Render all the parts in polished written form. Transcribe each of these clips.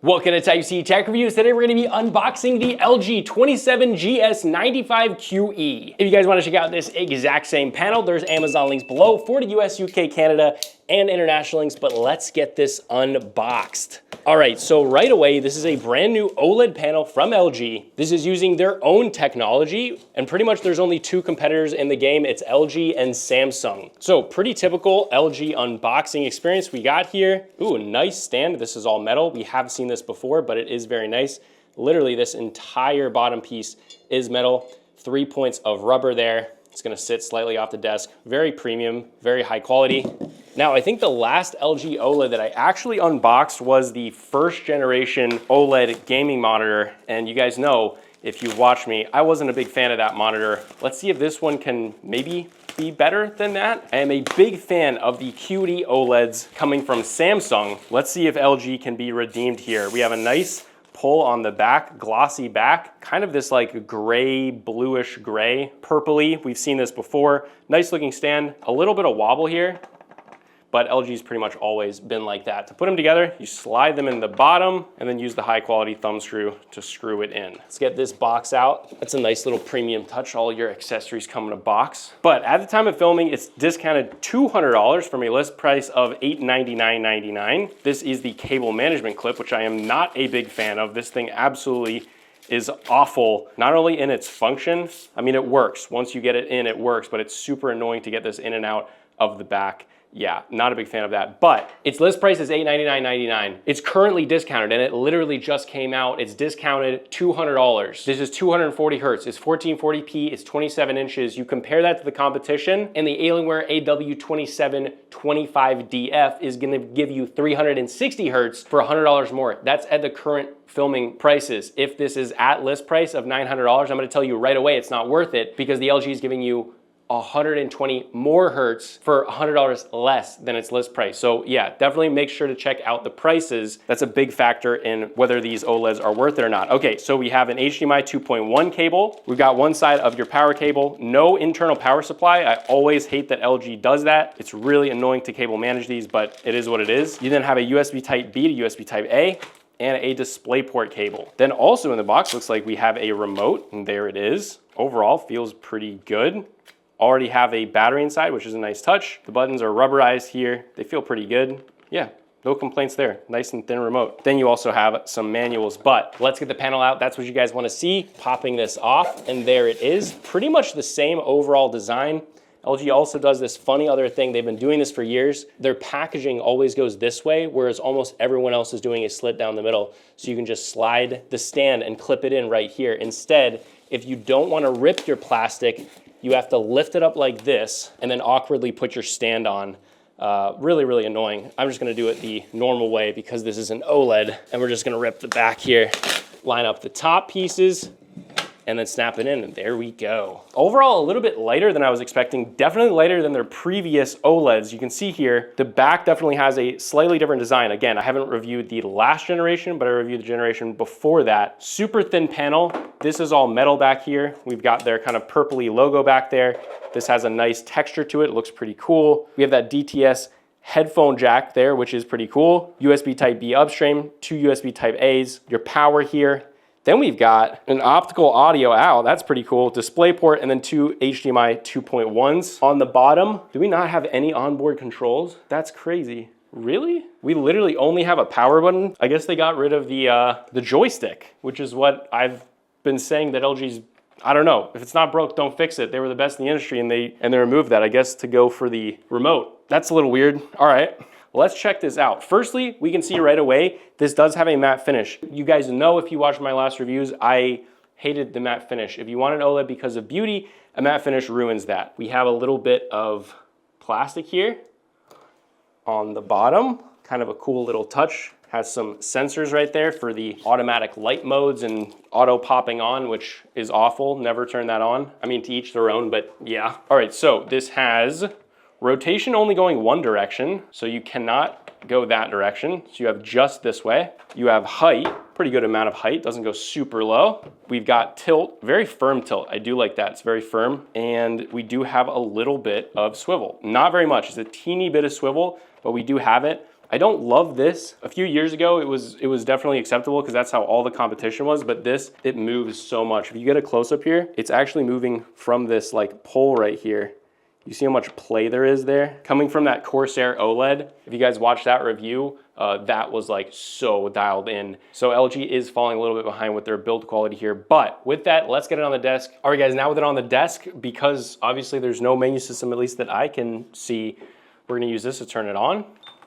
Welcome to Type C Tech Reviews. Today we're going to be unboxing the LG 27GS95QE. If you guys want to check out this exact same panel, there's Amazon links below for the US, UK, Canada, and international links, but let's get this unboxed. All right, so right away, this is a brand new OLED panel from LG. This is using their own technology, and pretty much there's only two competitors in the game. It's LG and Samsung. So pretty typical LG unboxing experience we got here. Ooh, a nice stand. This is all metal. We have seen this before, but it is very nice. Literally, this entire bottom piece is metal. 3 points of rubber there. It's gonna sit slightly off the desk. Very premium, very high quality. Now, I think the last LG OLED that I actually unboxed was the first generation OLED gaming monitor. And you guys know, if you've watched me, I wasn't a big fan of that monitor. Let's see if this one can maybe be better than that. I am a big fan of the QD-OLEDs coming from Samsung. Let's see if LG can be redeemed here. We have a nice pull on the back, glossy back, kind of this like gray, bluish gray, purpley. We've seen this before. Nice looking stand, a little bit of wobble here, but LG's pretty much always been like that. To put them together, you slide them in the bottom and then use the high quality thumb screw to screw it in. Let's get this box out. That's a nice little premium touch. All your accessories come in a box. But at the time of filming, it's discounted $200 from a list price of $899.99. This is the cable management clip, which I am not a big fan of. This thing absolutely is awful, not only in its function. I mean, it works. Once you get it in, it works, but it's super annoying to get this in and out of the back. Yeah, not a big fan of that, but its list price is $899.99. It's currently discounted, and it literally just came out. It's discounted $200. This is 240 hertz. It's 1440p. It's 27 inches. You compare that to the competition, and the Alienware AW2725DF is gonna give you 360 hertz for $100 more. That's at the current filming prices. If this is at list price of $900, I'm gonna tell you right away it's not worth it, because the LG is giving you 120 more hertz for $100 less than its list price. So yeah, definitely make sure to check out the prices. That's a big factor in whether these OLEDs are worth it or not. Okay, so we have an HDMI 2.1 cable. We've got one side of your power cable, no internal power supply. I always hate that LG does that. It's really annoying to cable manage these, but it is what it is. You then have a USB type B to USB type A, and a DisplayPort cable. Then also in the box, looks like we have a remote, and there it is. Overall, feels pretty good. Already have a battery inside, which is a nice touch. The buttons are rubberized here. They feel pretty good. Yeah, no complaints there. Nice and thin remote. Then you also have some manuals, but let's get the panel out. That's what you guys want to see. Popping this off, and there it is. Pretty much the same overall design. LG also does this funny other thing. They've been doing this for years. Their packaging always goes this way, whereas almost everyone else is doing a slit down the middle. So you can just slide the stand and clip it in right here. Instead, if you don't want to rip your plastic, you have to lift it up like this and then awkwardly put your stand on. Really, really annoying. I'm just gonna do it the normal way because this is an OLED, and we're just gonna rip the back here, line up the top pieces, and then snap it in, and there we go. Overall, a little bit lighter than I was expecting, definitely lighter than their previous OLEDs. You can see here, the back definitely has a slightly different design. Again, I haven't reviewed the last generation, but I reviewed the generation before that. Super thin panel. This is all metal back here. We've got their kind of purpley logo back there. This has a nice texture to it. It looks pretty cool. We have that DTS headphone jack there, which is pretty cool. USB type B upstream, 2 USB type A's, your power here. Then we've got an optical audio out. That's pretty cool. DisplayPort, and then 2 HDMI 2.1s. On the bottom, do we not have any onboard controls? That's crazy. Really? We literally only have a power button. I guess they got rid of the joystick, which is what I've been saying that LG's, I don't know. If it's not broke, don't fix it. They were the best in the industry, and they removed that, I guess, to go for the remote. That's a little weird. All right. Let's check this out. Firstly, we can see right away, this does have a matte finish. You guys know, if you watched my last reviews, I hated the matte finish. If you want an OLED because of beauty, a matte finish ruins that. We have a little bit of plastic here on the bottom, kind of a cool little touch. Has some sensors right there for the automatic light modes and auto popping on, which is awful. Never turn that on. I mean, to each their own, but yeah. All right, so this has rotation only going one direction, so you cannot go that direction. So you have just this way. You have height, pretty good amount of height, doesn't go super low. We've got tilt, very firm tilt. I do like that, it's very firm. And we do have a little bit of swivel. Not very much, it's a teeny bit of swivel, but we do have it. I don't love this. A few years ago, it was definitely acceptable because that's how all the competition was, but this, it moves so much. If you get a close up here, it's actually moving from this like pole right here. You see how much play there is there? Coming from that Corsair OLED, if you guys watched that review, that was like so dialed in. So LG is falling a little bit behind with their build quality here. But with that, let's get it on the desk. All right guys, now with it on the desk, because obviously there's no menu system, at least that I can see, we're gonna use this to turn it on.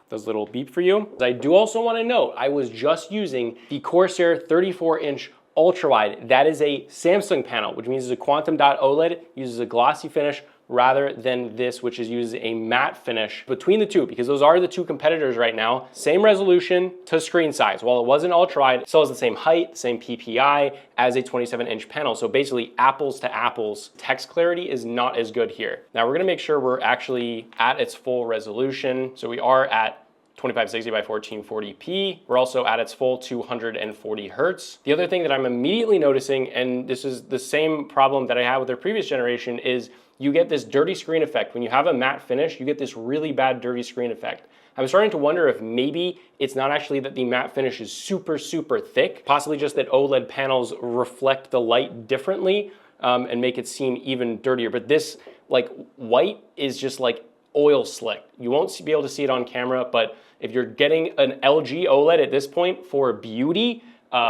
Does a little beep for you. I do also wanna note, I was just using the Corsair 34-inch ultra wide. That is a Samsung panel, which means it's a quantum dot OLED, uses a glossy finish, rather than this, which is used a matte finish between the two, because those are the two competitors right now. Same resolution to screen size. While it wasn't ultra wide, it still has the same height, same PPI as a 27-inch panel. So basically apples to apples. Text clarity is not as good here. Now we're gonna make sure we're actually at its full resolution. So we are at 2560 by 1440p. We're also at its full 240 hertz. The other thing that I'm immediately noticing, and this is the same problem that I had with their previous generation, is you get this dirty screen effect. When you have a matte finish, you get this really bad dirty screen effect. I'm starting to wonder if maybe it's not actually that the matte finish is super, super thick, possibly just that OLED panels reflect the light differently and make it seem even dirtier. But this like white is just like oil slick. You won't be able to see it on camera, but if you're getting an LG OLED at this point for beauty,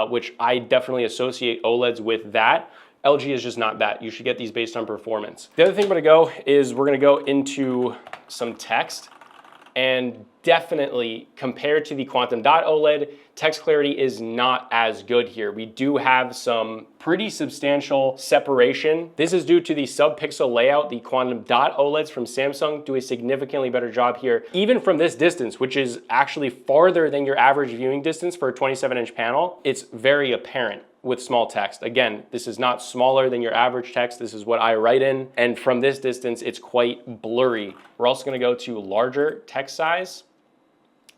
which I definitely associate OLEDs with that, LG is just not that. You should get these based on performance. The other thing we're gonna go is we're gonna go into some text, and definitely compared to the quantum dot OLED, text clarity is not as good here. We do have some pretty substantial separation. This is due to the sub-pixel layout. The quantum dot OLEDs from Samsung do a significantly better job here. Even from this distance, which is actually farther than your average viewing distance for a 27-inch panel, it's very apparent with small text. Again, this is not smaller than your average text. This is what I write in. And from this distance, it's quite blurry. We're also gonna go to larger text size.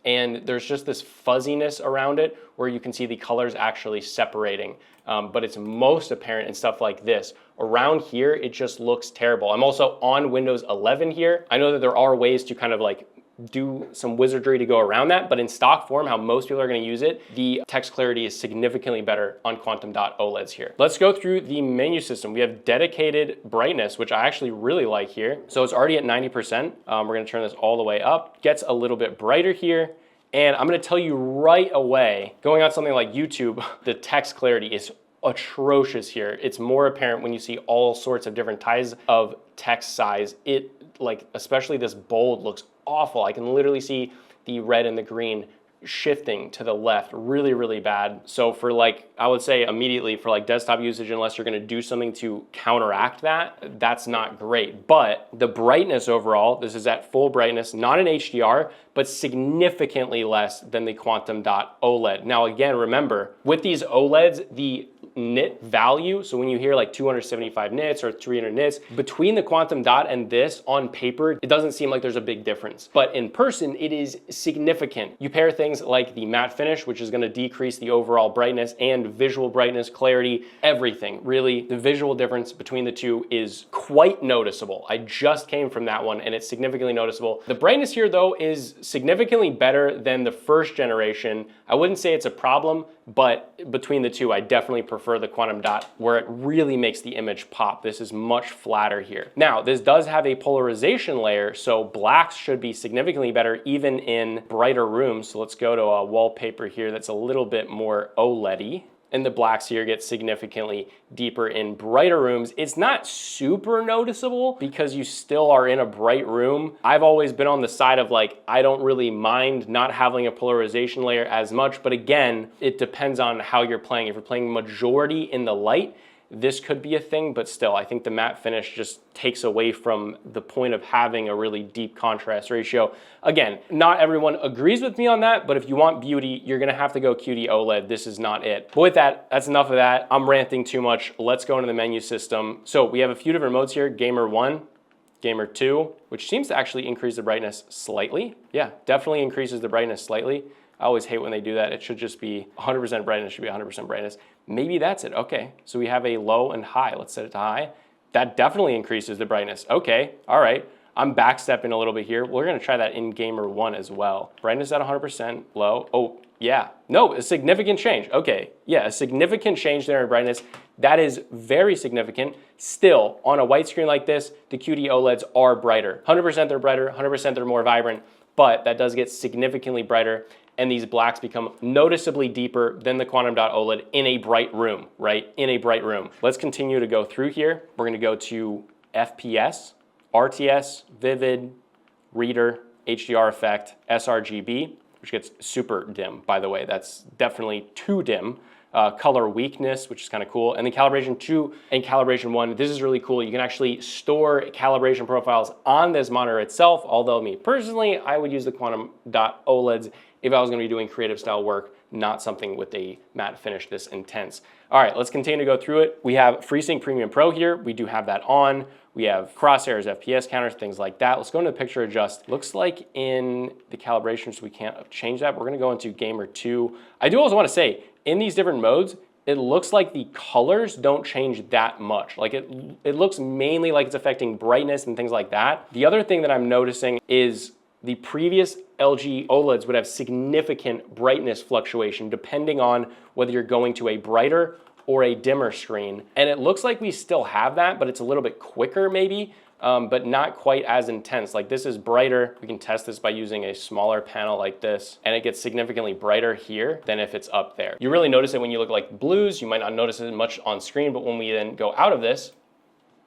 And there's just this fuzziness around it where you can see the colors actually separating. But it's most apparent in stuff like this. Around here, it just looks terrible. I'm also on Windows 11 here. I know that there are ways to kind of like do some wizardry to go around that, but in stock form, how most people are gonna use it, the text clarity is significantly better on quantum dot OLEDs here. Let's go through the menu system. We have dedicated brightness, which I actually really like here. So it's already at 90%. We're gonna turn this all the way up. Gets a little bit brighter here. And I'm gonna tell you right away, going on something like YouTube, the text clarity is atrocious here. It's more apparent when you see all sorts of different types of text size. It, like, especially this bold looks awful. I can literally see the red and the green shifting to the left really, really bad. So for like, I would say immediately for like desktop usage, unless you're gonna do something to counteract that, that's not great. But the brightness overall, this is at full brightness, not in HDR, but significantly less than the quantum dot OLED. Now again, remember, with these OLEDs, the nit value, so when you hear like 275 nits or 300 nits, between the quantum dot and this on paper, it doesn't seem like there's a big difference. But in person, it is significant. You pair things like the matte finish, which is gonna decrease the overall brightness and visual brightness, clarity, everything. Really, the visual difference between the two is quite noticeable. I just came from that one and it's significantly noticeable. The brightness here though is significantly better than the first generation. I wouldn't say it's a problem, but between the two, I definitely prefer the quantum dot where it really makes the image pop. This is much flatter here. Now, this does have a polarization layer, so blacks should be significantly better even in brighter rooms. So let's go to a wallpaper here that's a little bit more OLED-y. And the blacks here get significantly deeper in brighter rooms. It's not super noticeable because you still are in a bright room. I've always been on the side of like, I don't really mind not having a polarization layer as much, but again, it depends on how you're playing. If you're playing majority in the light, this could be a thing, but still, I think the matte finish just takes away from the point of having a really deep contrast ratio. Again, not everyone agrees with me on that, but if you want beauty, you're gonna have to go QD-OLED. This is not it. But with that, that's enough of that. I'm ranting too much. Let's go into the menu system. So we have a few different modes here, Gamer 1, Gamer 2, which seems to actually increase the brightness slightly. Yeah, definitely increases the brightness slightly. I always hate when they do that. It should just be 100% brightness, should be 100% brightness. Maybe that's it, okay. So we have a low and high. Let's set it to high. That definitely increases the brightness. Okay, all right. I'm backstepping a little bit here. We're gonna try that in Gamer 1 as well. Brightness at 100%, low. Oh, yeah. No, a significant change. Okay, yeah, a significant change there in brightness. That is very significant. Still, on a white screen like this, the QD OLEDs are brighter. 100% they're brighter, 100% they're more vibrant, but that does get significantly brighter, and these blacks become noticeably deeper than the Quantum Dot OLED in a bright room, right? In a bright room. Let's continue to go through here. We're gonna go to FPS, RTS, Vivid, Reader, HDR effect, sRGB, which gets super dim, by the way. That's definitely too dim. Color weakness, which is kind of cool. And then calibration 2 and calibration 1, this is really cool. You can actually store calibration profiles on this monitor itself, although me personally, I would use the Quantum Dot OLEDs if I was gonna be doing creative style work, not something with a matte finish this intense. All right, let's continue to go through it. We have FreeSync Premium Pro here. We do have that on. We have crosshairs, FPS counters, things like that. Let's go into the picture adjust. Looks like in the calibrations, we can't change that. We're gonna go into Gamer 2. I do also wanna say, in these different modes, it looks like the colors don't change that much. Like it looks mainly like it's affecting brightness and things like that. The other thing that I'm noticing is the previous LG OLEDs would have significant brightness fluctuation depending on whether you're going to a brighter or a dimmer screen. And it looks like we still have that, but it's a little bit quicker maybe, but not quite as intense. Like this is brighter. We can test this by using a smaller panel like this, and it gets significantly brighter here than if it's up there. You really notice it when you look like blues. You might not notice it much on screen, but when we then go out of this,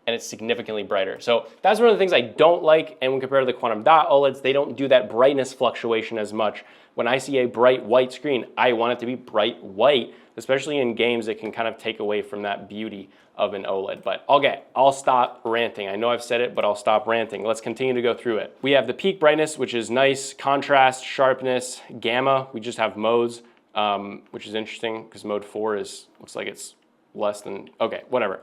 and it's significantly brighter. So that's one of the things I don't like, and when compared to the Quantum Dot OLEDs, they don't do that brightness fluctuation as much. When I see a bright white screen, I want it to be bright white, especially in games that can kind of take away from that beauty of an OLED. But okay, I'll stop ranting. I know I've said it, but I'll stop ranting. Let's continue to go through it. We have the peak brightness, which is nice, contrast, sharpness, gamma. We just have modes, which is interesting because mode 4 looks like it's less than, okay, whatever.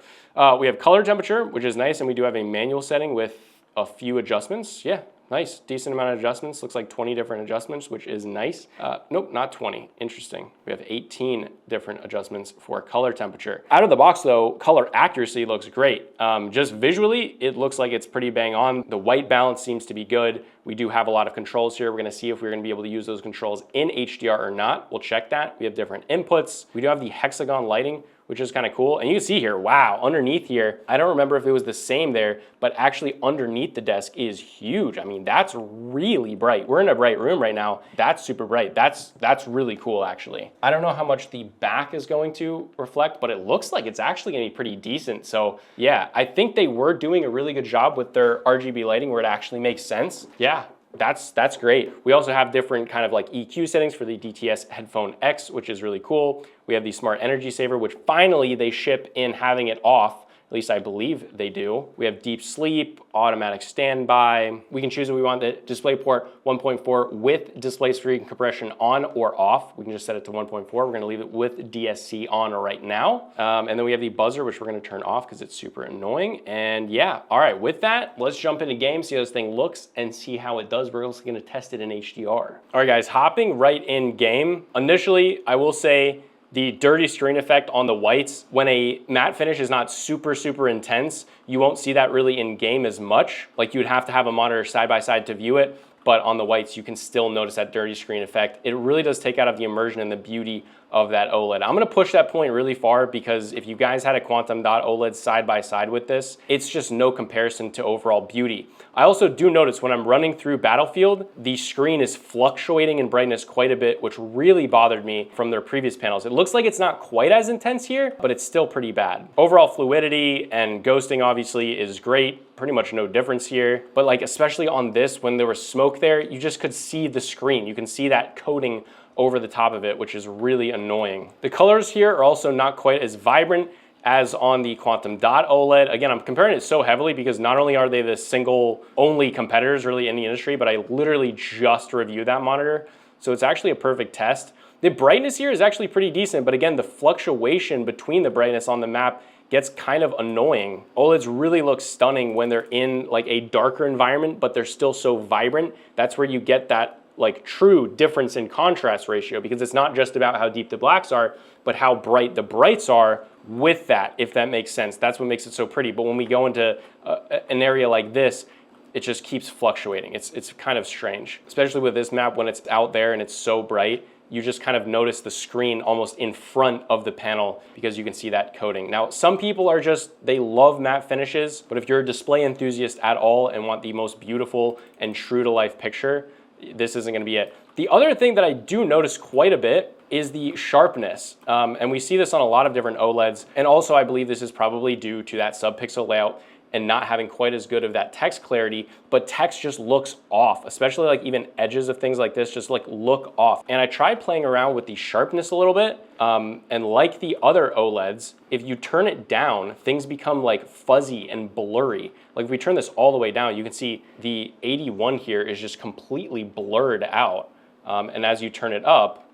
We have color temperature, which is nice, and we do have a manual setting with a few adjustments. Yeah, nice, decent amount of adjustments. Looks like 20 different adjustments, which is nice. Nope, not 20, interesting. We have 18 different adjustments for color temperature. Out of the box though, color accuracy looks great. Just visually, it looks like it's pretty bang on. The white balance seems to be good. We do have a lot of controls here. We're gonna see if we're gonna be able to use those controls in HDR or not. We'll check that. We have different inputs. We do have the hexagon lighting, which is kind of cool. And you can see here, wow, underneath here, I don't remember if it was the same there, but actually underneath the desk is huge. I mean, that's really bright. We're in a bright room right now. That's super bright. That's really cool, actually. I don't know how much the back is going to reflect, but it looks like it's actually gonna be pretty decent. So yeah, I think they were doing a really good job with their RGB lighting where it actually makes sense. Yeah. That's great. We also have different kind of like EQ settings for the DTS Headphone X, which is really cool. We have the Smart Energy Saver, which finally they ship in having it off. At least I believe they do. We have deep sleep, automatic standby. We can choose if we want the DisplayPort 1.4 with display screen compression on or off. We can just set it to 1.4. We're gonna leave it with DSC on right now. And then we have the buzzer, which we're gonna turn off because it's super annoying. And yeah, all right, with that, let's jump into game, see how this thing looks and see how it does. We're also gonna test it in HDR. All right guys, hopping right in game. Initially, I will say, the dirty screen effect on the whites, when a matte finish is not super intense, you won't see that really in game as much. Like you would have to have a monitor side by side to view it, but on the whites, you can still notice that dirty screen effect. It really does take out of the immersion and the beauty of that OLED. I'm gonna push that point really far because if you guys had a Quantum Dot OLED side by side with this, it's just no comparison to overall beauty. I also do notice when I'm running through Battlefield, the screen is fluctuating in brightness quite a bit, which really bothered me from their previous panels. It looks like it's not quite as intense here, but it's still pretty bad. Overall fluidity and ghosting obviously is great. Pretty much no difference here. But like, especially on this, when there was smoke there, you just could see the screen. You can see that coating over the top of it, which is really annoying. The colors here are also not quite as vibrant as on the Quantum Dot OLED. Again, I'm comparing it so heavily because not only are they the single only competitors really in the industry, but I literally just reviewed that monitor. So it's actually a perfect test. The brightness here is actually pretty decent, but again, the fluctuation between the brightness on the map gets kind of annoying. OLEDs really look stunning when they're in like a darker environment, but they're still so vibrant. That's where you get that like true difference in contrast ratio, because it's not just about how deep the blacks are, but how bright the brights are with that, if that makes sense. That's what makes it so pretty. But when we go into an area like this, it just keeps fluctuating. It's kind of strange, especially with this map when it's out there and it's so bright. You just kind of notice the screen almost in front of the panel because you can see that coating. Now, some people are they love matte finishes, but if you're a display enthusiast at all and want the most beautiful and true to life picture, this isn't gonna be it. The other thing that I do notice quite a bit is the sharpness. And we see this on a lot of different OLEDs. And also I believe this is probably due to that sub-pixel layout and not having quite as good of that text clarity, but text just looks off, especially like even edges of things like this just like look off. And I tried playing around with the sharpness a little bit, and like the other OLEDs, if you turn it down, things become like fuzzy and blurry. Like if we turn this all the way down, you can see the 81 here is just completely blurred out. And as you turn it up,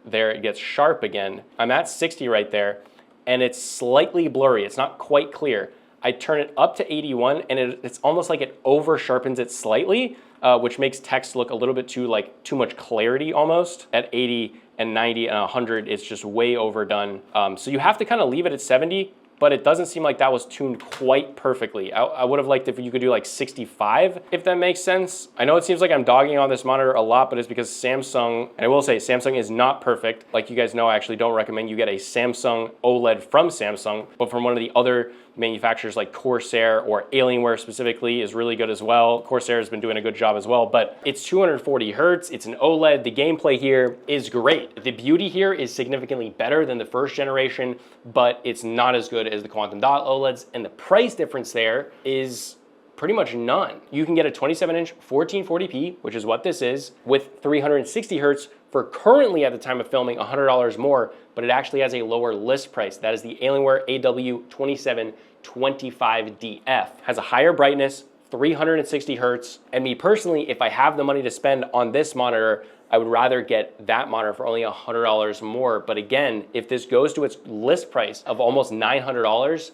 there it gets sharp again. I'm at 60 right there, and it's slightly blurry. It's not quite clear. I turn it up to 81 and it's almost like it over sharpens it slightly, which makes text look a little bit too much clarity almost. At 80 and 90 and 100, it's just way overdone. So you have to kind of leave it at 70, but it doesn't seem like that was tuned quite perfectly. I would have liked if you could do like 65, if that makes sense. I know it seems like I'm dogging on this monitor a lot, but it's because Samsung, and I will say Samsung is not perfect. Like you guys know, I actually don't recommend you get a Samsung OLED from Samsung, but from one of the other manufacturers like Corsair or Alienware specifically is really good as well. Corsair has been doing a good job as well, but it's 240 Hertz, it's an OLED. The gameplay here is great. The beauty here is significantly better than the first generation, but it's not as good as the quantum dot OLEDs, and the price difference there is pretty much none. You can get a 27-inch 1440p, which is what this is, with 360 Hertz for currently at the time of filming $100 more, but it actually has a lower list price. That is the Alienware AW2725DF. Has a higher brightness, 360 Hertz, and me personally, if I have the money to spend on this monitor, I would rather get that monitor for only $100 more. But again, if this goes to its list price of almost $900,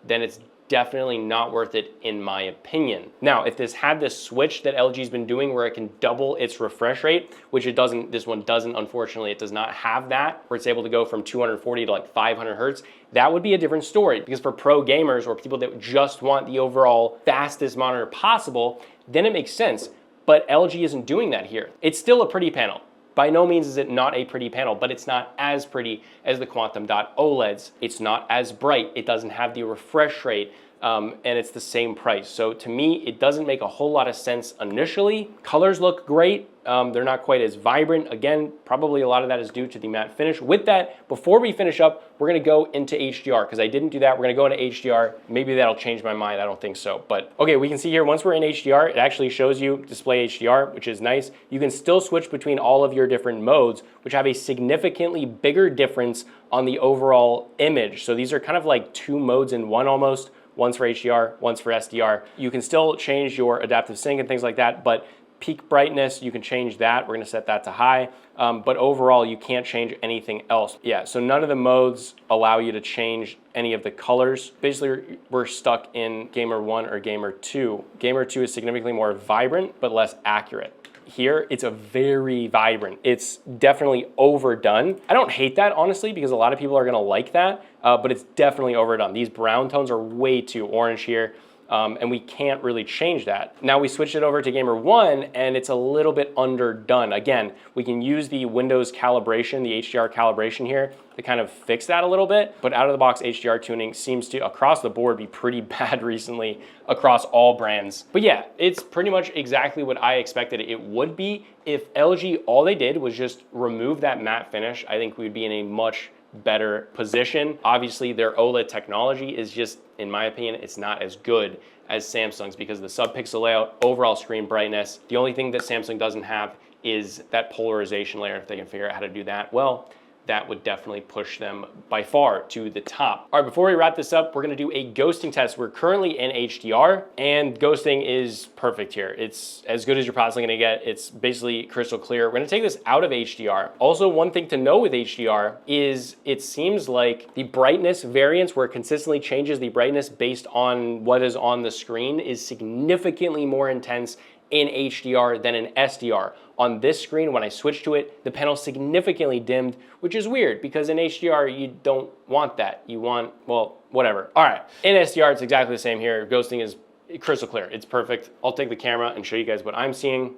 then it's definitely not worth it in my opinion. Now, if this had this switch that LG's been doing where it can double its refresh rate, which it doesn't, this one doesn't, unfortunately, it does not have that, where it's able to go from 240 to like 500 Hertz, that would be a different story. Because for pro gamers or people that just want the overall fastest monitor possible, then it makes sense. But LG isn't doing that here. It's still a pretty panel. By no means is it not a pretty panel, but it's not as pretty as the quantum dot OLEDs. It's not as bright. It doesn't have the refresh rate, and it's the same price. So to me, it doesn't make a whole lot of sense initially. Colors look great. They're not quite as vibrant. Again, probably a lot of that is due to the matte finish. With that, before we finish up, we're gonna go into HDR because I didn't do that. We're gonna go into HDR. Maybe that'll change my mind. I don't think so. But okay, we can see here, once we're in HDR, it actually shows you display HDR, which is nice. You can still switch between all of your different modes, which have a significantly bigger difference on the overall image. So these are kind of like two modes in one almost. One's for HDR, one's for SDR. You can still change your adaptive sync and things like that, but peak brightness, you can change that. We're gonna set that to high, but overall, you can't change anything else. Yeah, so none of the modes allow you to change any of the colors. Basically, we're stuck in Gamer 1 or Gamer 2. Gamer 2 is significantly more vibrant, but less accurate. Here, it's a very vibrant. It's definitely overdone. I don't hate that, honestly, because a lot of people are gonna like that, but it's definitely overdone. These brown tones are way too orange here. And we can't really change that. Now we switched it over to Gamer 1 and it's a little bit underdone. Again, we can use the Windows calibration, the HDR calibration here to kind of fix that a little bit, but out of the box HDR tuning seems to, across the board, be pretty bad recently across all brands. But yeah, it's pretty much exactly what I expected it would be. If LG, all they did was just remove that matte finish, I think we'd be in a much better position. Obviously, their OLED technology is just, in my opinion, it's not as good as Samsung's because of the sub-pixel layout, overall screen brightness. The only thing that Samsung doesn't have is that polarization layer. If they can figure out how to do that, well, that would definitely push them by far to the top. All right, before we wrap this up, we're gonna do a ghosting test. We're currently in HDR and ghosting is perfect here. It's as good as you're possibly gonna get. It's basically crystal clear. We're gonna take this out of HDR. Also, one thing to know with HDR is it seems like the brightness variance, where it consistently changes the brightness based on what is on the screen, is significantly more intense in HDR than in SDR. On this screen, when I switched to it, the panel significantly dimmed, which is weird because in HDR, you don't want that. You want, well, whatever. All right, in SDR, it's exactly the same here. Ghosting is crystal clear. It's perfect. I'll take the camera and show you guys what I'm seeing.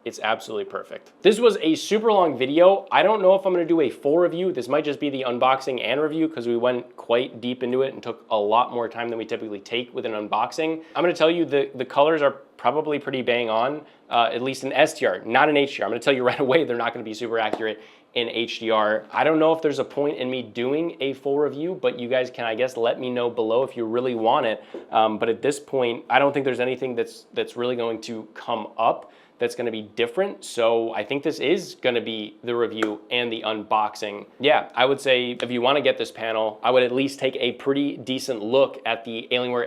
It's absolutely perfect. This was a super long video. I don't know if I'm gonna do a full review. This might just be the unboxing and review because we went quite deep into it and took a lot more time than we typically take with an unboxing. I'm gonna tell you the colors are probably pretty bang on, at least in SDR, not in HDR. I'm gonna tell you right away, they're not gonna be super accurate in HDR. I don't know if there's a point in me doing a full review, but you guys can, I guess, let me know below if you really want it. But at this point, I don't think there's anything that's really going to come up that's gonna be different. So I think this is gonna be the review and the unboxing. Yeah, I would say if you wanna get this panel, I would at least take a pretty decent look at the Alienware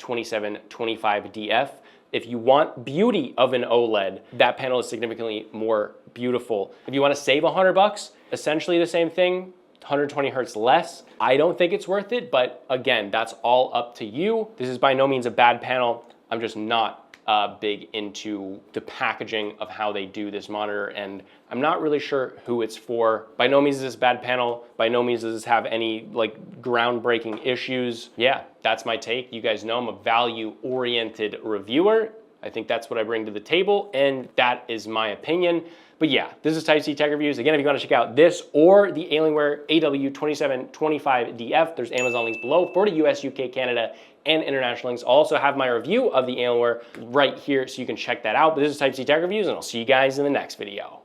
AW2725DF. If you want beauty of an OLED, that panel is significantly more beautiful. If you wanna save $100, essentially the same thing, 120 hertz less. I don't think it's worth it, but again, that's all up to you. This is by no means a bad panel. I'm just not big into the packaging of how they do this monitor, and I'm not really sure who it's for. By no means is this a bad panel. By no means does this have any like groundbreaking issues. Yeah, that's my take. You guys know I'm a value-oriented reviewer. I think that's what I bring to the table, and that is my opinion. But yeah, this is Type C Tech Reviews. Again, if you want to check out this or the Alienware AW2725DF, there's Amazon links below for the US, UK, Canada, and international links. I'll also have my review of the Alienware right here so you can check that out. But this is Type C Tech Reviews, and I'll see you guys in the next video.